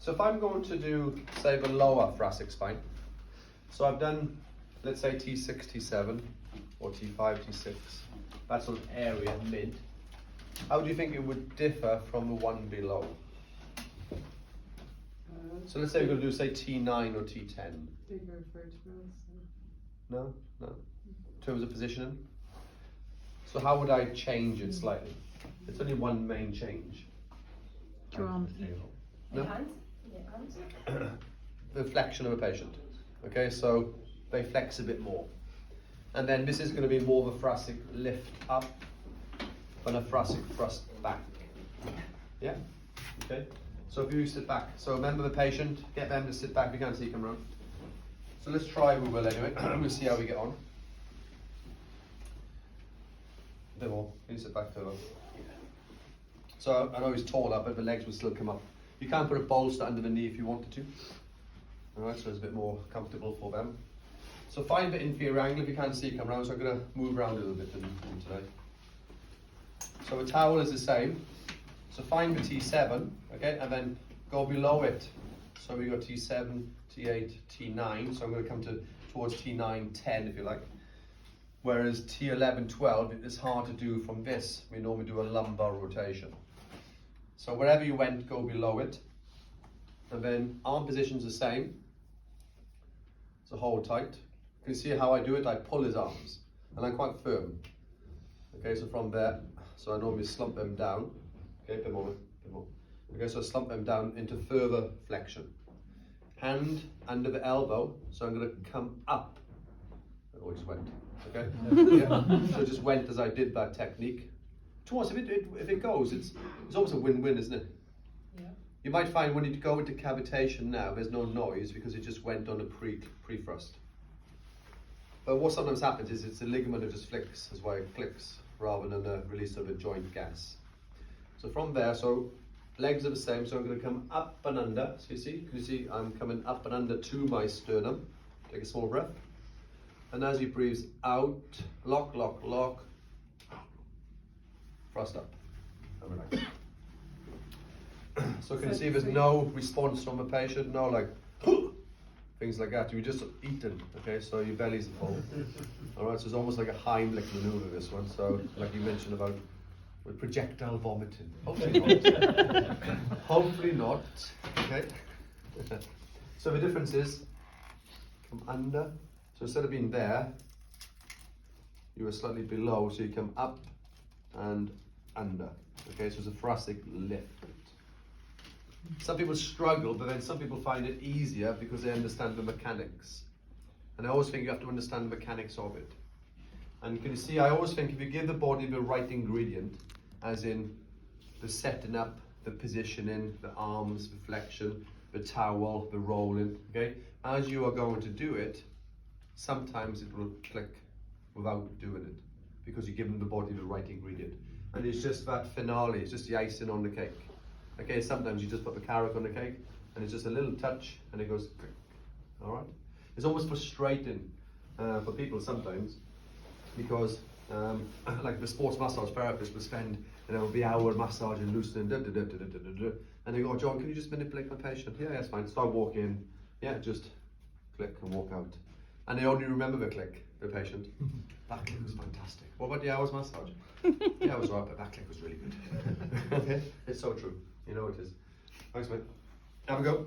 So if I'm going to do, say, the lower thoracic spine, so I've done, let's say T6, T7, or T5, T6, that sort of area, mid. How do you think it would differ from the one below? So let's say we're going to do, say, T9 or T10. Bigger vertebrae. No? No. In terms of positioning? So how would I change it slightly? It's only one main change. Drawn. No? Hands? The flexion of a patient. Okay, so they flex a bit more. And then this is going to be more of a thoracic lift up than a thoracic thrust back. Yeah? Okay. So if you sit back, so remember the patient, get them to sit back, we can't see come around. So let's try we will anyway, we'll see how we get on. A bit more, you sit back further. So I know he's taller, but the legs will still come up. You can put a bolster under the knee if you wanted to. Alright, so it's a bit more comfortable for them. So find the inferior angle if you can't see come around, so I'm going to move around a little bit in today. So the towel is the same. So find the T7, okay, and then go below it. So we got T7, T8, T9. So I'm going to come towards T9, 10 if you like. Whereas T11, 12 is hard to do from this. We normally do a lumbar rotation. So wherever you went, go below it. And then arm position's the same. So hold tight. You can see how I do it. I pull his arms, and I'm quite firm. Okay, so from there, so I normally slump them down. Okay, a bit more. Okay, so slump them down into further flexion. Hand under the elbow, so I'm going to come up. Oh, it just went. Okay, yeah. So it just went as I did that technique. Towards if it goes, it's almost a win-win, isn't it? Yeah. You might find when you go into cavitation now, there's no noise because it just went on a pre-thrust. But what sometimes happens is it's a ligament that just flicks, that's why it clicks, rather than a release of a joint gas. So from there, so legs are the same, so I'm going to come up and under. So can you see I'm coming up and under to my sternum. Take a small breath. And as you breathe out, lock, lock, lock, thrust up, and relax. So can you see there's no response from the patient, no like, things like that. You just eaten, okay, so your belly's full. Alright, so it's almost like a Heimlich maneuver, this one. So, like you mentioned about with projectile vomiting. Hopefully not. Hopefully not, okay. So the difference is, come under. So instead of being there, you are slightly below, so you come up and under. Okay, so it's a thoracic lift. Some people struggle, but then some people find it easier because they understand the mechanics. And I always think you have to understand the mechanics of it. And can you see, I always think if you give the body the right ingredient, as in the setting up, the positioning, the arms, the flexion, the towel, the rolling, okay? As you are going to do it, sometimes it will click without doing it because you give them the body the right ingredient. And it's just that finale, it's just the icing on the cake. Okay, sometimes you just put the carrot on the cake and it's just a little touch and it goes click. All right? It's almost frustrating for people sometimes because like the sports massage therapist will spend the hour massaging, loosening, and they go, John, can you just manipulate my patient? Yeah, that's fine. Start walking. Yeah, just click and walk out. And they only remember the click, the patient. That click was fantastic. What about the hour's massage? Yeah, it was right, but that click was really good. Okay? It's so true. You know it is. Thanks, mate. Have a go.